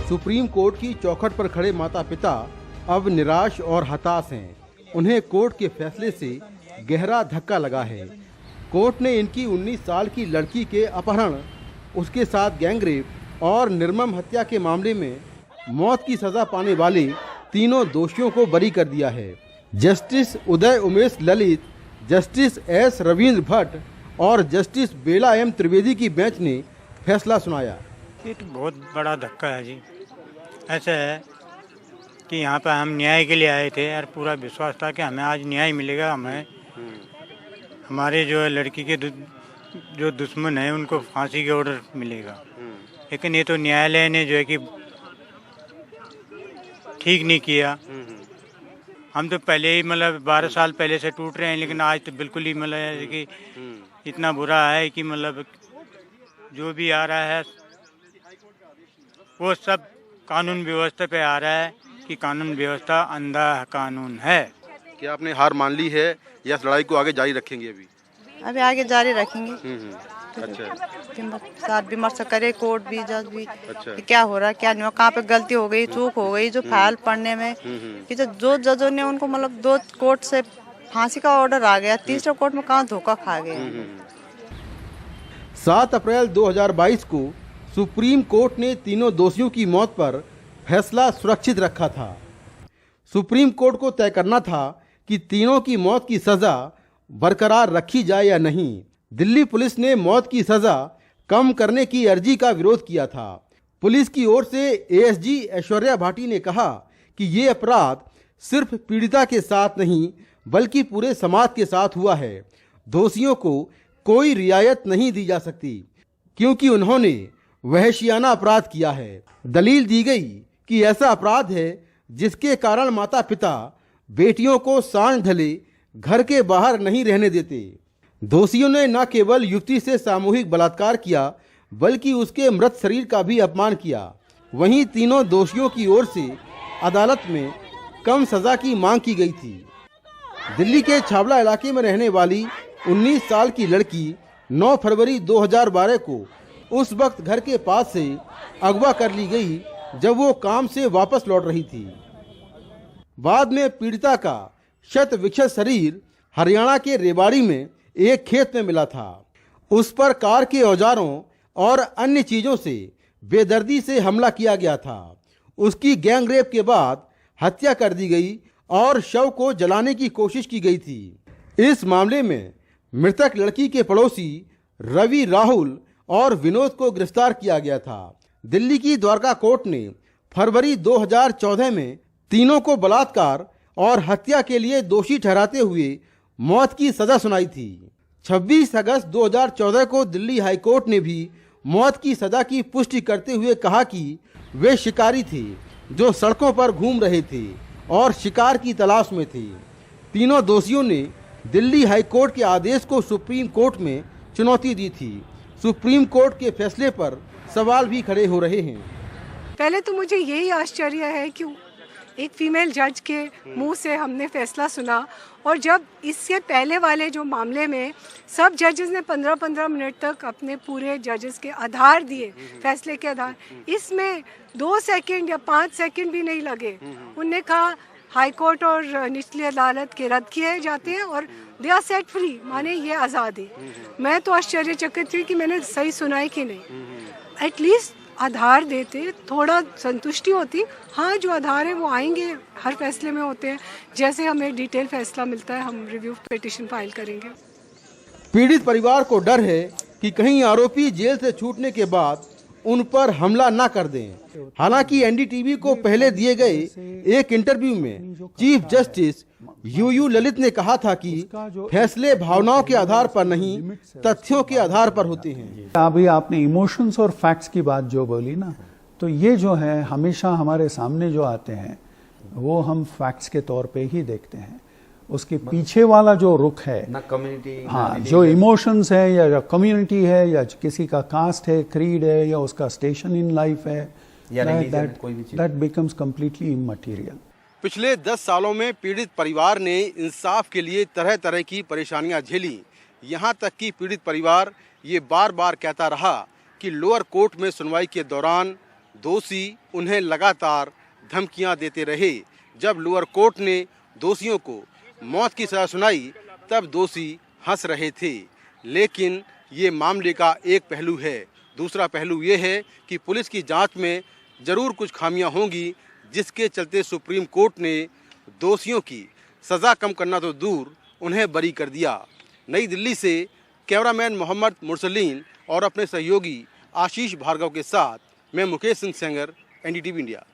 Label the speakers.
Speaker 1: Supreme court की चौखट पर खड़े माता पिता अब निराश और हताश हैं। उन्हें कोर्ट के फैसले से गहरा धक्का लगा है। कोर्ट ने इनकी 19 साल की लड़की के अपहरण, उसके साथ गैंगरेप और निर्मम हत्या के मामले में मौत की सजा पाने वाले तीनों दोषियों को बरी कर दिया है। Justice Uday Umesh Lalit, justice S Ravindra Bhatt और जस्टिस बेला एम त्रिवेदी की बेंच ने फैसला सुनाया।
Speaker 2: ये तो बहुत बड़ा धक्का है जी। ऐसा है कि यहाँ पर हम न्याय के लिए आए थे और पूरा विश्वास था कि हमें आज न्याय मिलेगा। हमें हमारे जो है लड़की के जो दुश्मन है उनको फांसी के ऑर्डर मिलेगा, लेकिन ये तो न्यायालय ने जो है कि ठीक नहीं किया। हम तो पहले ही मतलब 12 साल पहले से टूट रहे हैं, लेकिन आज तो बिल्कुल ही मतलब कि इतना बुरा है कि मतलब जो भी आ रहा है वो सब कानून व्यवस्था पे आ रहा है कि कानून व्यवस्था अंधा कानून है।
Speaker 1: क्या आपने हार मान ली है या इस लड़ाई को आगे जारी रखेंगे?
Speaker 3: अभी आगे जारी रखेंगे।
Speaker 1: अच्छा।
Speaker 3: विमर्श करे कोर्ट भी, जज भी।
Speaker 1: अच्छा।
Speaker 3: कि क्या हो रहा है, क्या नहीं हो, कहाँ पे गलती हो गई, चूक हो गई जो फाइल पढ़ने में। कि जो जजों ने उनको मतलब 2 कोर्ट से फांसी का ऑर्डर आ गया, तीसरे कोर्ट में कहाँ धोखा खा गए।
Speaker 1: 7 अप्रैल 2022 को सुप्रीम कोर्ट ने तीनों दोषियों की मौत पर फैसला सुरक्षित रखा था। सुप्रीम कोर्ट को तय करना था कि तीनों की मौत की सजा बरकरार रखी जाए या नहीं। दिल्ली पुलिस ने मौत की सजा कम करने की अर्जी का विरोध किया था। पुलिस की ओर से एएसजी ऐश्वर्या भाटी ने कहा कि ये अपराध सिर्फ पीड़िता के साथ नहीं बल्कि पूरे समाज के साथ हुआ है। दोषियों को कोई रियायत नहीं दी जा सकती क्योंकि उन्होंने वहशियाना अपराध किया है। दलील दी गई कि ऐसा अपराध है जिसके कारण माता पिता बेटियों को सांझ ढले घर के बाहर नहीं रहने देते। दोषियों ने न केवल युवती से सामूहिक बलात्कार किया बल्कि उसके मृत शरीर का भी अपमान किया। वहीं तीनों दोषियों की ओर से अदालत में कम सजा की मांग की गई थी। दिल्ली के छावला इलाके में रहने वाली 19 साल की लड़की 9 फरवरी 2012 को उस वक्त घर के पास से अगवा कर ली गई जब वो काम से वापस लौट रही थी। बाद में पीड़िता का शत विक्षत शरीर हरियाणा के रेवाड़ी में एक खेत में मिला था। उस पर कार के औजारों और अन्य चीजों से बेदर्दी से हमला किया गया था। उसकी गैंगरेप के बाद हत्या कर दी गई और शव को जलाने की कोशिश की गई थी। इस मामले में मृतक लड़की के पड़ोसी रवि, राहुल और विनोद को गिरफ्तार किया गया था। दिल्ली की द्वारका कोर्ट ने फरवरी 2014 में तीनों को बलात्कार और हत्या के लिए दोषी ठहराते हुए मौत की सजा सुनाई थी। 26 अगस्त 2014 को दिल्ली हाई कोर्ट ने भी मौत की सजा की पुष्टि करते हुए कहा कि वे शिकारी थे जो सड़कों पर घूम रहे थे और शिकार की तलाश में थे। तीनों दोषियों ने दिल्ली हाई कोर्ट के आदेश को सुप्रीम कोर्ट में चुनौती दी थी। सुप्रीम कोर्ट के फैसले पर सवाल भी खड़े हो रहे हैं।
Speaker 4: पहले तो मुझे यही आश्चर्य है कि एक फीमेल जज के मुंह से हमने फैसला सुना, और जब इससे पहले वाले जो मामले में सब जजेस ने 15-15 मिनट तक अपने पूरे जजेस के आधार दिए, फैसले के आधार, इसमें 2 सेकंड या 5 सेकंड भी नहीं लगे। उनने कहा हाई कोर्ट और निचली अदालत के रद्द किए जाते हैं और दे आर सेट फ्री, माने ये आज़ाद है। मैं तो आश्चर्यचकित थी कि मैंने सही सुना है कि नहीं। एटलीस्ट आधार देते, थोड़ा संतुष्टि होती। हाँ, जो आधार है वो आएंगे, हर फैसले में होते हैं। जैसे हमें डिटेल फैसला मिलता है हम रिव्यू पिटीशन फाइल करेंगे।
Speaker 1: पीड़ित परिवार को डर है कि कहीं आरोपी जेल से छूटने के बाद उन पर हमला न कर दें। हालांकि एनडीटीवी को पहले दिए गए एक इंटरव्यू में चीफ जस्टिस यूयू ललित ने कहा था कि फैसले भावनाओं के आधार पर नहीं, तथ्यों के आधार पर होते हैं।
Speaker 5: अभी आपने इमोशंस और फैक्ट्स की बात जो बोली ना, तो ये जो है हमेशा हमारे सामने जो आते हैं वो हम फैक्ट्स के तौर पे ही देखते हैं। उसके पीछे वाला जो रुख है
Speaker 6: ना कम्युनिटी,
Speaker 5: हाँ, जो इमोशंस है या कम्युनिटी है या किसी का कास्ट है, क्रीड है या उसका स्टेशन इन लाइफ है, दैट बिकम्स कंप्लीटली इमटेरियल।
Speaker 1: पिछले 10 सालों में पीड़ित परिवार ने इंसाफ के लिए तरह तरह की परेशानियां झेली। यहां तक कि पीड़ित परिवार ये बार बार कहता रहा कि लोअर कोर्ट में सुनवाई के दौरान दोषी उन्हें लगातार धमकियां देते रहे। जब लोअर कोर्ट ने दोषियों को मौत की सजा सुनाई तब दोषी हंस रहे थे। लेकिन ये मामले का एक पहलू है। दूसरा पहलू ये है कि पुलिस की जांच में जरूर कुछ खामियां होंगी, जिसके चलते सुप्रीम कोर्ट ने दोषियों की सज़ा कम करना तो दूर उन्हें बरी कर दिया। नई दिल्ली से कैमरामैन मोहम्मद मुरसलीन और अपने सहयोगी आशीष भार्गव के साथ मैं मुकेश सिंह सेंगर, NDTV इंडिया।